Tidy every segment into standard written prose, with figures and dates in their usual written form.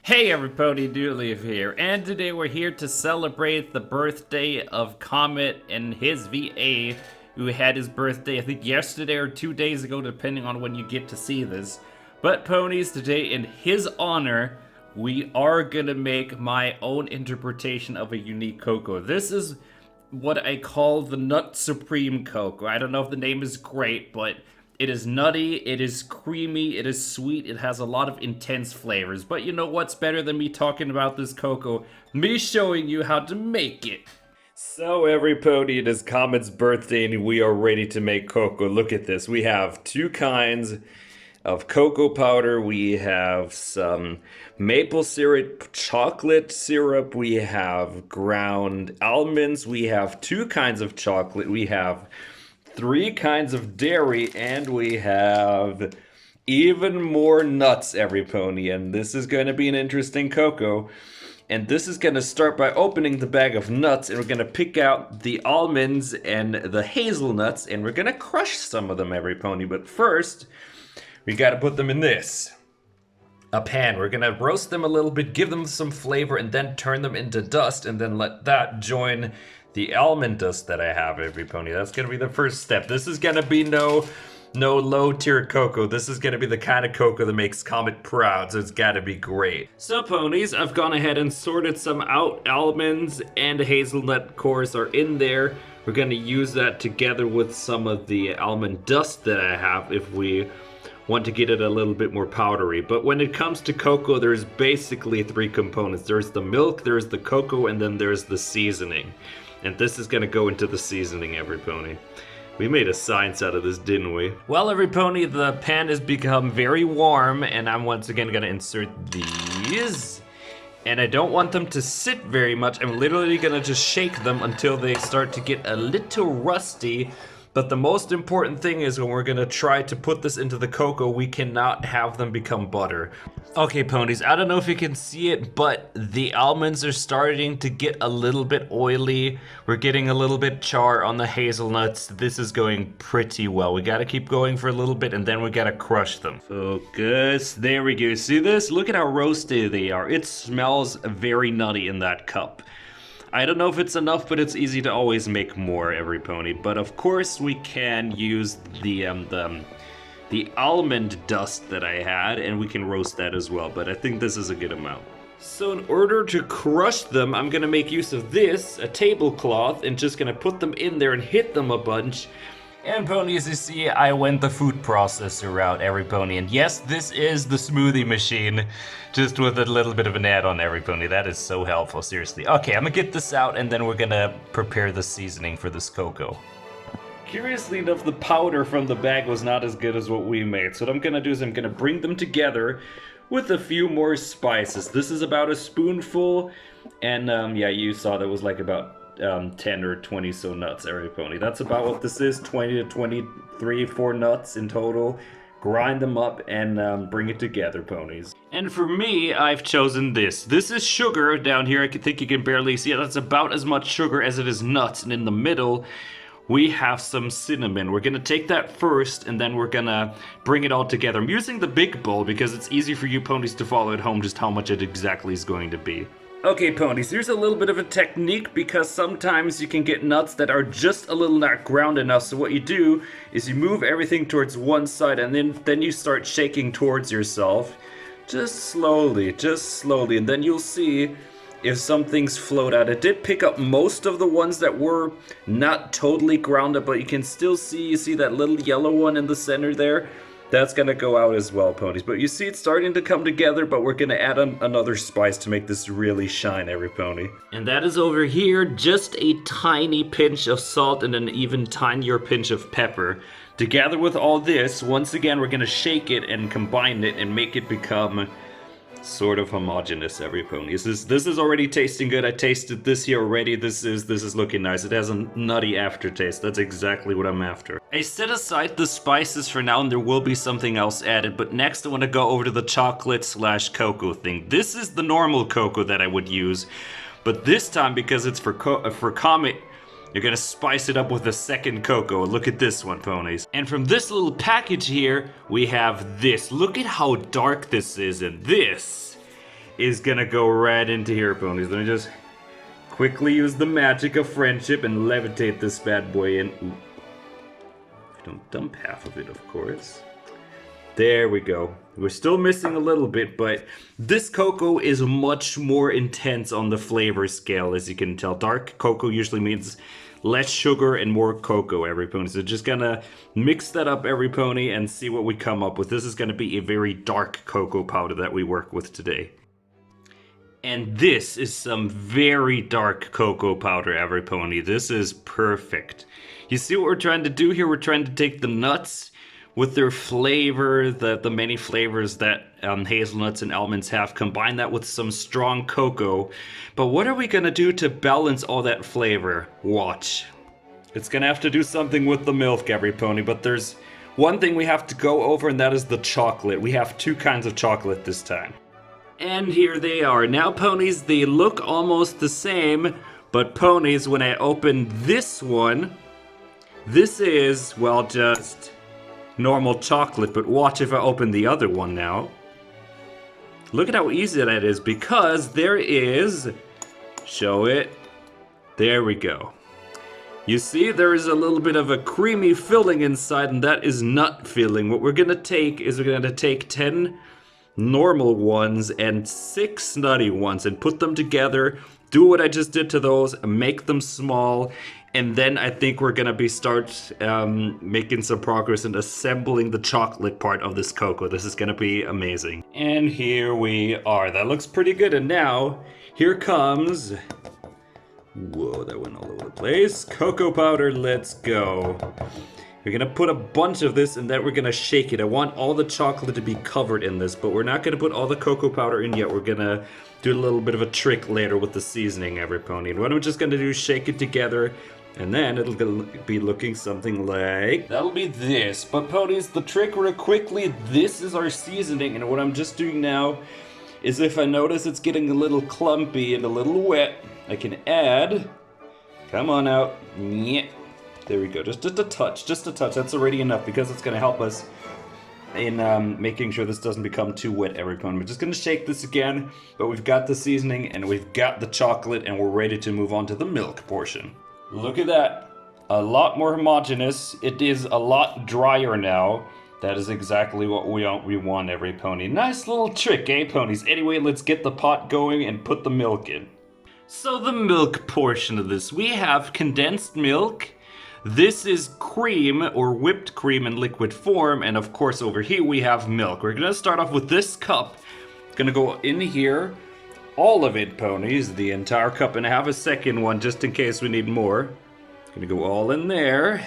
Hey everybody, Dooley here, and today we're here to celebrate the birthday of Comet and his VA, who had his birthday I think yesterday or 2 days ago, depending on when you get to see this. But ponies, today in his honor, we are gonna make my own interpretation of a unique cocoa. This is what I call the Nut Supreme cocoa. I don't know if the name is great, but it is nutty, it is creamy, it is sweet, it has a lot of intense flavors. But you know what's better than me talking about this cocoa? Me showing you how to make it. So everybody, it is Comet's birthday and we are ready to make cocoa. Look at this. We have two kinds of cocoa powder. We have some maple syrup, chocolate syrup. We have ground almonds. We have two kinds of chocolate. We have three kinds of dairy, and we have even more nuts, every pony. And this is going to be an interesting cocoa. And this is going to start by opening the bag of nuts, and we're going to pick out the almonds and the hazelnuts, and we're going to crush some of them, every pony. But first, we got to put them in a pan. We're gonna roast them a little bit, give them some flavor, and then turn them into dust, and then let that join the almond dust that I have, every pony. That's gonna be the first step. This is gonna be no low tier cocoa. This is gonna be the kind of cocoa that makes Comet proud, so it's gotta be great. So ponies, I've gone ahead and sorted some out. Almonds and hazelnut cores are in there. We're gonna use that together with some of the almond dust that I have if we want to get it a little bit more powdery. But when it comes to cocoa, there's basically three components. There's the milk, there's the cocoa, and then there's the seasoning. And this is gonna go into the seasoning, every pony. We made a science out of this, didn't we? Well, every pony, the pan has become very warm, and I'm once again gonna insert these. And I don't want them to sit very much. I'm literally gonna just shake them until they start to get a little rusty. But the most important thing is when we're gonna try to put this into the cocoa, we cannot have them become butter. Okay, ponies, I don't know if you can see it, but the almonds are starting to get a little bit oily. We're getting a little bit char on the hazelnuts. This is going pretty well. We gotta keep going for a little bit, and then we gotta crush them. Focus, there we go. See this? Look at how roasted they are. It smells very nutty in that cup. I don't know if it's enough, but it's easy to always make more, every pony. But of course we can use the almond dust that I had, and we can roast that as well, but I think this is a good amount. So in order to crush them, I'm gonna make use of this, a tablecloth, and just gonna put them in there and hit them a bunch. And ponies, you see, I went the food processor route, every pony. And yes, this is the smoothie machine, just with a little bit of an add-on, every pony. That is so helpful, seriously. Okay, I'm gonna get this out, and then we're gonna prepare the seasoning for this cocoa. Curiously enough, the powder from the bag was not as good as what we made. So what I'm gonna do is I'm gonna bring them together with a few more spices. This is about a spoonful, and yeah, you saw that was like about 10 or 20 so nuts, every pony. That's about what this is, 20 to 23, 4 nuts in total. Grind them up and bring it together, ponies. And for me, I've chosen this. This is sugar down here. I think you can barely see it. That's about as much sugar as it is nuts. And in the middle, we have some cinnamon. We're gonna take that first, and then we're gonna bring it all together. I'm using the big bowl because it's easy for you ponies to follow at home just how much it exactly is going to be. Okay, ponies, here's a little bit of a technique because sometimes you can get nuts that are just a little not ground enough. So what you do is you move everything towards one side, and then you start shaking towards yourself. Just slowly, and then you'll see if some things float out. It did pick up most of the ones that were not totally ground up, but you can still see, you see that little yellow one in the center there? That's gonna go out as well, ponies. But you see it's starting to come together, but we're gonna add another spice to make this really shine, every pony. And that is over here, just a tiny pinch of salt and an even tinier pinch of pepper. Together with all this, once again, we're gonna shake it and combine it and make it become sort of homogeneous, every pony. This is already tasting good. I tasted this here already. This is looking nice. It has a nutty aftertaste. That's exactly what I'm after. I set aside the spices for now, and there will be something else added, but next I want to go over to the chocolate/cocoa thing. This is the normal cocoa that I would use, but this time, because it's for Comet, you're gonna spice it up with a second cocoa. Look at this one, ponies. And from this little package here, we have this. Look at how dark this is, and this is gonna go right into here, ponies. Let me just quickly use the magic of friendship and levitate this bad boy in. Ooh. Don't dump half of it, of course. There we go. We're still missing a little bit, but this cocoa is much more intense on the flavor scale, as you can tell. Dark cocoa usually means less sugar and more cocoa, every pony. So just gonna mix that up, every pony, and see what we come up with. This is gonna be a very dark cocoa powder that we work with today. And this is some very dark cocoa powder, every pony. This is perfect. You see what we're trying to do here? We're trying to take the nuts with their flavor, the many flavors that hazelnuts and almonds have, combine that with some strong cocoa. But what are we gonna do to balance all that flavor? Watch. It's gonna have to do something with the milk, every pony, but there's one thing we have to go over, and that is the chocolate. We have two kinds of chocolate this time. And here they are. Now, ponies, they look almost the same, but ponies, when I open this one, this is, well, just normal chocolate, but watch if I open the other one now. Look at how easy that is, because there is, show it, there we go. You see, there is a little bit of a creamy filling inside, and that is nut filling. What we're gonna take is we're gonna take 10 normal ones and 6 nutty ones and put them together, do what I just did to those, make them small, and then I think we're gonna start making some progress in assembling the chocolate part of this cocoa. This is gonna be amazing. And here we are. That looks pretty good. And now, here comes, whoa, that went all over the place. Cocoa powder, let's go. We're gonna put a bunch of this and then we're gonna shake it. I want all the chocolate to be covered in this, but we're not gonna put all the cocoa powder in yet. We're gonna do a little bit of a trick later with the seasoning, every pony. And what I'm just gonna do is shake it together, and then it'll be looking something like, that'll be this. But ponies, the trick real quickly, this is our seasoning, and what I'm just doing now is if I notice it's getting a little clumpy and a little wet, I can add, come on out, yeah. There we go, just a touch, that's already enough because it's gonna help us in making sure this doesn't become too wet, every pony. We're just gonna shake this again, but we've got the seasoning and we've got the chocolate and we're ready to move on to the milk portion. Look at that, a lot more homogeneous. It is a lot drier now. That is exactly what we want, every pony. Nice little trick, eh, ponies? Anyway, let's get the pot going and put the milk in. So the milk portion of this, we have condensed milk. This is cream or whipped cream in liquid form, and of course over here we have milk. We're gonna start off with this cup. Gonna go in here, all of it, ponies, the entire cup, and I have a second one just in case we need more. Gonna go all in there.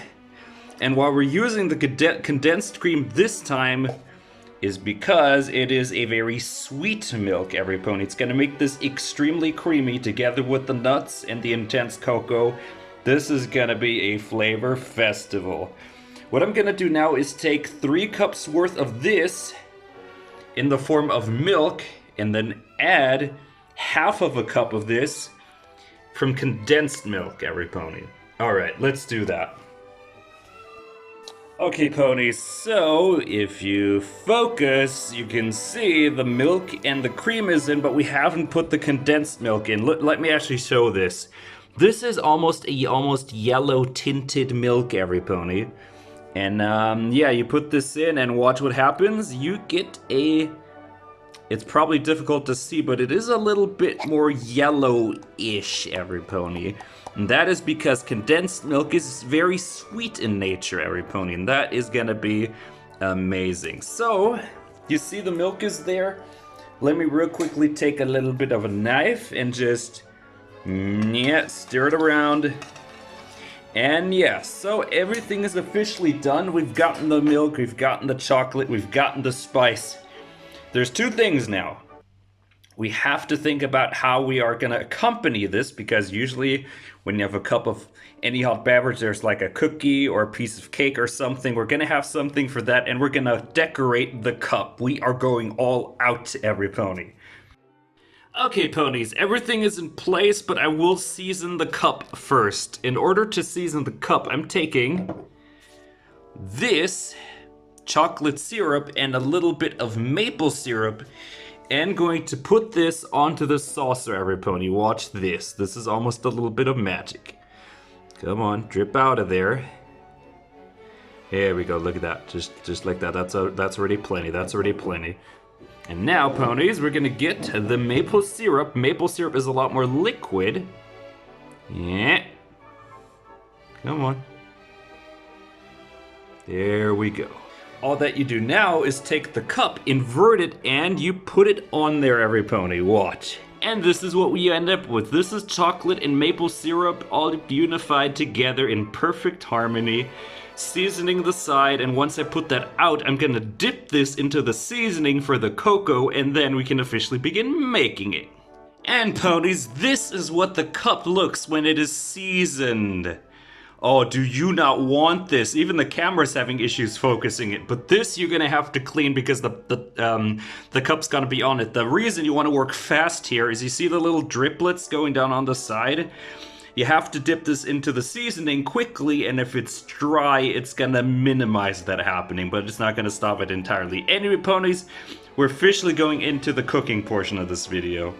And while we're using the condensed cream this time is because it is a very sweet milk, every pony. It's gonna make this extremely creamy together with the nuts and the intense cocoa. This is gonna be a flavor festival. What I'm gonna do now is take 3 cups worth of this in the form of milk and then add half of a cup of this from condensed milk, every pony. All right, let's do that. Okay, ponies, so if you focus, you can see the milk and the cream is in, but we haven't put the condensed milk in. Let me actually show this. This is almost yellow tinted milk, every pony. And yeah, you put this in and watch what happens. You get a, it's probably difficult to see, but it is a little bit more yellow-ish, every pony. And that is because condensed milk is very sweet in nature, every pony, and that is gonna be amazing. So, you see the milk is there? Let me real quickly take a little bit of a knife and just, yeah, stir it around. And yeah, so everything is officially done. We've gotten the milk, we've gotten the chocolate, we've gotten the spice. There's 2 things now. We have to think about how we are gonna accompany this, because usually when you have a cup of any hot beverage, there's like a cookie or a piece of cake or something. We're gonna have something for that, and we're gonna decorate the cup. We are going all out, every pony. Okay, ponies, everything is in place, but I will season the cup first. In order to season the cup, I'm taking this chocolate syrup and a little bit of maple syrup, and going to put this onto the saucer, every pony. Watch this. This is almost a little bit of magic. Come on, drip out of there. Here we go, look at that. Just like that. That's already plenty. That's already plenty. And now, ponies, we're gonna get the maple syrup. Maple syrup is a lot more liquid. Yeah. Come on. There we go. All that you do now is take the cup, invert it, and you put it on there, every pony. Watch. And this is what we end up with. This is chocolate and maple syrup all unified together in perfect harmony. Seasoning the side, and once I put that out, I'm gonna dip this into the seasoning for the cocoa, and then we can officially begin making it. And ponies, this is what the cup looks when it is seasoned. Oh, do you not want this? Even the camera's having issues focusing it, but this you're gonna have to clean because the cup's gonna be on it. The reason you wanna work fast here is you see the little driplets going down on the side? You have to dip this into the seasoning quickly, and if it's dry, it's gonna minimize that happening, but it's not gonna stop it entirely. Anyway, ponies, we're officially going into the cooking portion of this video.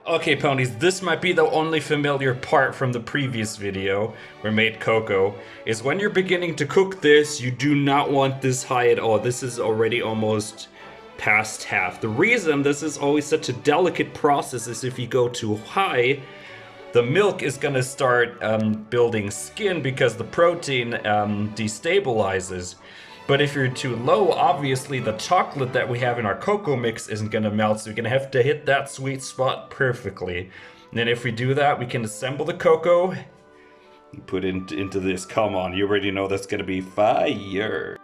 Okay, ponies, this might be the only familiar part from the previous video where made cocoa, is when you're beginning to cook this, you do not want this high at all. This is already almost past half. The reason this is always such a delicate process is if you go too high, the milk is going to start building skin because the protein destabilizes. But if you're too low, obviously the chocolate that we have in our cocoa mix isn't going to melt, so you're going to have to hit that sweet spot perfectly. And then if we do that, we can assemble the cocoa. You put it into this. Come on, you already know that's going to be fire.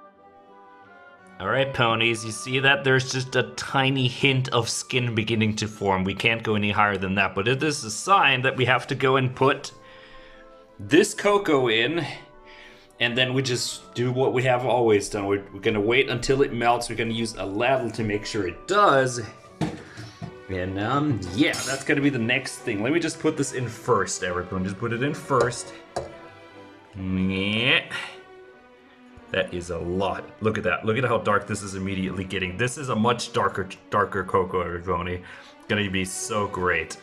Alright, ponies, you see that? There's just a tiny hint of skin beginning to form. We can't go any higher than that, but it is a sign that we have to go and put this cocoa in, and then we just do what we have always done. We're gonna wait until it melts. We're gonna use a ladle to make sure it does. And yeah, that's gonna be the next thing. Let me just put this in first, everyone. Just put it in first. Yeah. That is a lot. Look at that. Look at how dark this is immediately getting. This is a much darker cocoa, everybody. It's gonna be so great.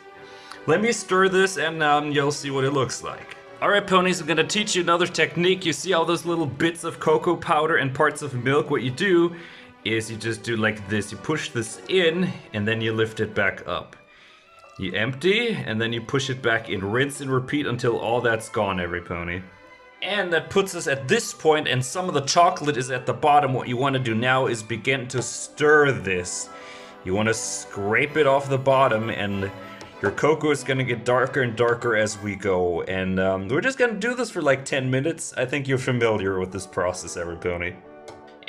Let me stir this and you'll see what it looks like. Alright, ponies, I'm gonna teach you another technique. You see all those little bits of cocoa powder and parts of milk? What you do is you just do like this. You push this in and then you lift it back up. You empty and then you push it back in. Rinse and repeat until all that's gone, every pony. And that puts us at this point, and some of the chocolate is at the bottom. What you want to do now is begin to stir this. You want to scrape it off the bottom, and your cocoa is going to get darker and darker as we go. And we're just going to do this for like 10 minutes. I think you're familiar with this process, every pony.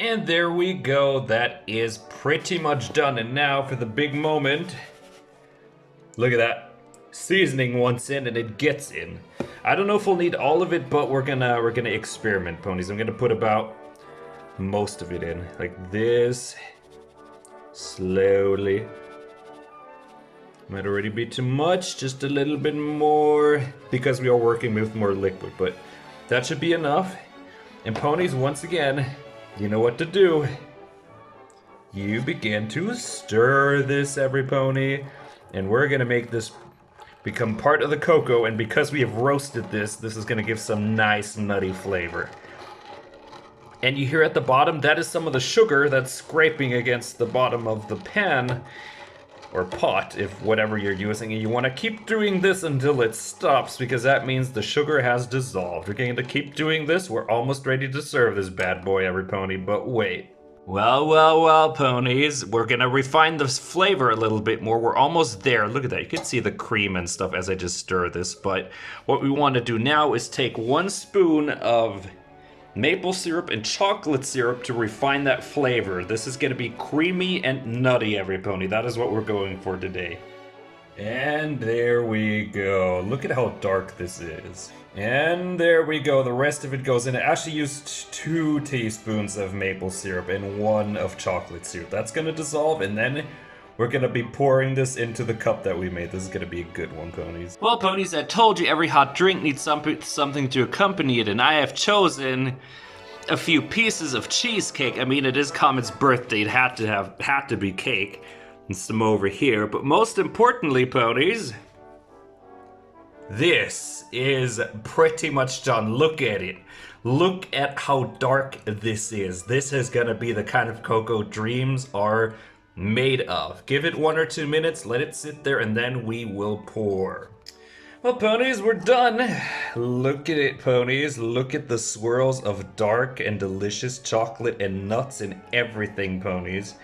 And there we go. That is pretty much done. And now for the big moment. Look at that. Seasoning once in and it gets in. I don't know if we'll need all of it, but we're gonna experiment, ponies. I'm gonna put about most of it in, like this, slowly. Might already be too much, just a little bit more, because we are working with more liquid, but that should be enough. And ponies, once again, you know what to do. You begin to stir this, every pony, and we're gonna make this become part of the cocoa, and because we have roasted this is gonna give some nice nutty flavor. And you hear at the bottom, that is some of the sugar that's scraping against the bottom of the pan, or pot, if whatever you're using, and you wanna keep doing this until it stops, because that means the sugar has dissolved. We're going to keep doing this. We're almost ready to serve this bad boy, every pony, but wait. Well, ponies, we're gonna refine this flavor a little bit more. We're almost there. Look at that. You can see the cream and stuff as I just stir this, but what we want to do now is take 1 spoon of maple syrup and chocolate syrup to refine that flavor. This is gonna be creamy and nutty, every pony. That is what we're going for today. And there we go. Look at how dark this is. And there we go. The rest of it goes in. I actually used 2 teaspoons of maple syrup and 1 of chocolate syrup. That's going to dissolve, and then we're going to be pouring this into the cup that we made. This is going to be a good one, ponies. Well, ponies, I told you every hot drink needs something to accompany it, and I have chosen a few pieces of cheesecake. I mean, it is Comet's birthday. It had to be cake. And some over here. But most importantly, ponies, this is pretty much done. Look at it. Look at how dark this is. This is gonna be the kind of cocoa dreams are made of. Give it 1 or 2 minutes, let it sit there, and then we will pour. Well, ponies, we're done. Look at it, ponies. Look at the swirls of dark and delicious chocolate and nuts and everything, ponies.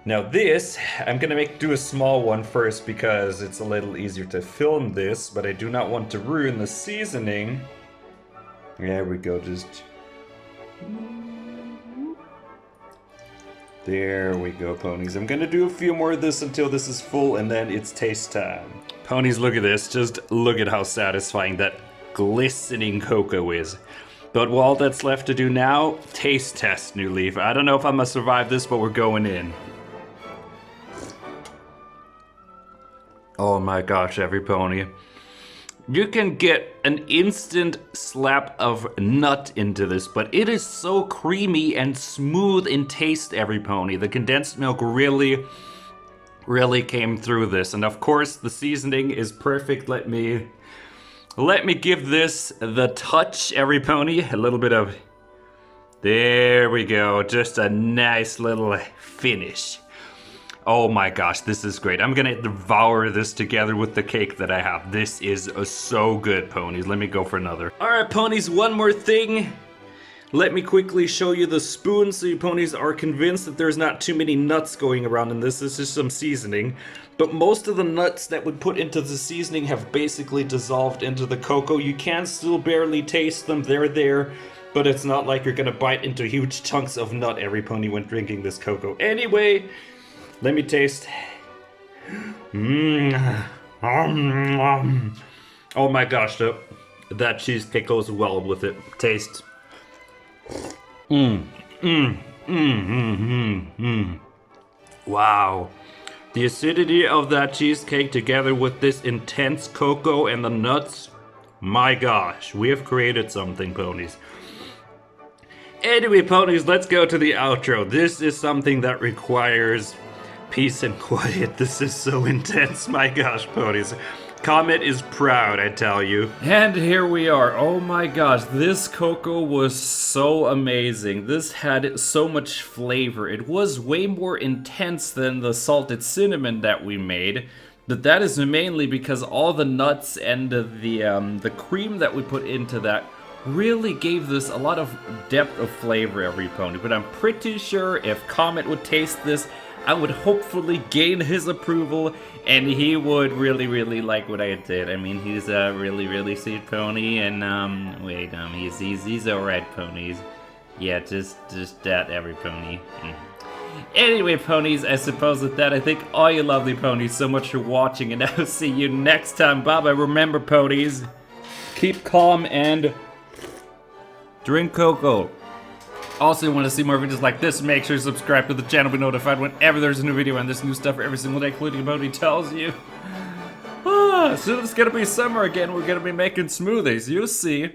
Now this, I'm gonna do a small one first because it's a little easier to film this, but I do not want to ruin the seasoning. There we go, just... There we go, ponies. I'm gonna do a few more of this until this is full, and then it's taste time. Ponies, look at this. Just look at how satisfying that glistening cocoa is. But all that's left to do now, taste test, New Leaf. I don't know if I'm gonna survive this, but we're going in. Oh my gosh, every pony. You can get an instant slap of nut into this, but it is so creamy and smooth in taste, every pony. The condensed milk really came through this. And of course, the seasoning is perfect. Let me give this the touch, every pony. A little bit of... There we go. Just a nice little finish. Oh my gosh, this is great. I'm gonna devour this together with the cake that I have. This is so good, ponies. Let me go for another. All right, ponies, one more thing. Let me quickly show you the spoon so you ponies are convinced that there's not too many nuts going around in this. This is some seasoning. But most of the nuts that we put into the seasoning have basically dissolved into the cocoa. You can still barely taste them. They're there. But it's not like you're gonna bite into huge chunks of nut every pony when drinking this cocoa. Anyway... Let me taste. Oh my gosh, that cheesecake goes well with it. Taste. Wow. The acidity of that cheesecake together with this intense cocoa and the nuts. My gosh, we have created something, ponies. Anyway, ponies, let's go to the outro. This is something that requires peace and quiet. This is so intense. My gosh, ponies. Comet is proud, I tell you. And here we are. Oh my gosh, this cocoa was so amazing. This had so much flavor. It was way more intense than the salted cinnamon that we made. But that is mainly because all the nuts and the cream that we put into that really gave this a lot of depth of flavor, every pony. But I'm pretty sure if Comet would taste this, I would hopefully gain his approval, and he would really like what I did. I mean, he's a really sweet pony, and he's alright, ponies. Yeah, just that, every pony. Anyway, ponies, I suppose with that, I thank all you lovely ponies so much for watching, and I'll see you next time. Bye-bye. Remember, ponies, keep calm and drink cocoa. Also, if you want to see more videos like this, make sure to subscribe to the channel, be notified whenever there's a new video, and there's new stuff every single day, including Pony tells you. Soon it's gonna be summer again, we're gonna be making smoothies, you'll see.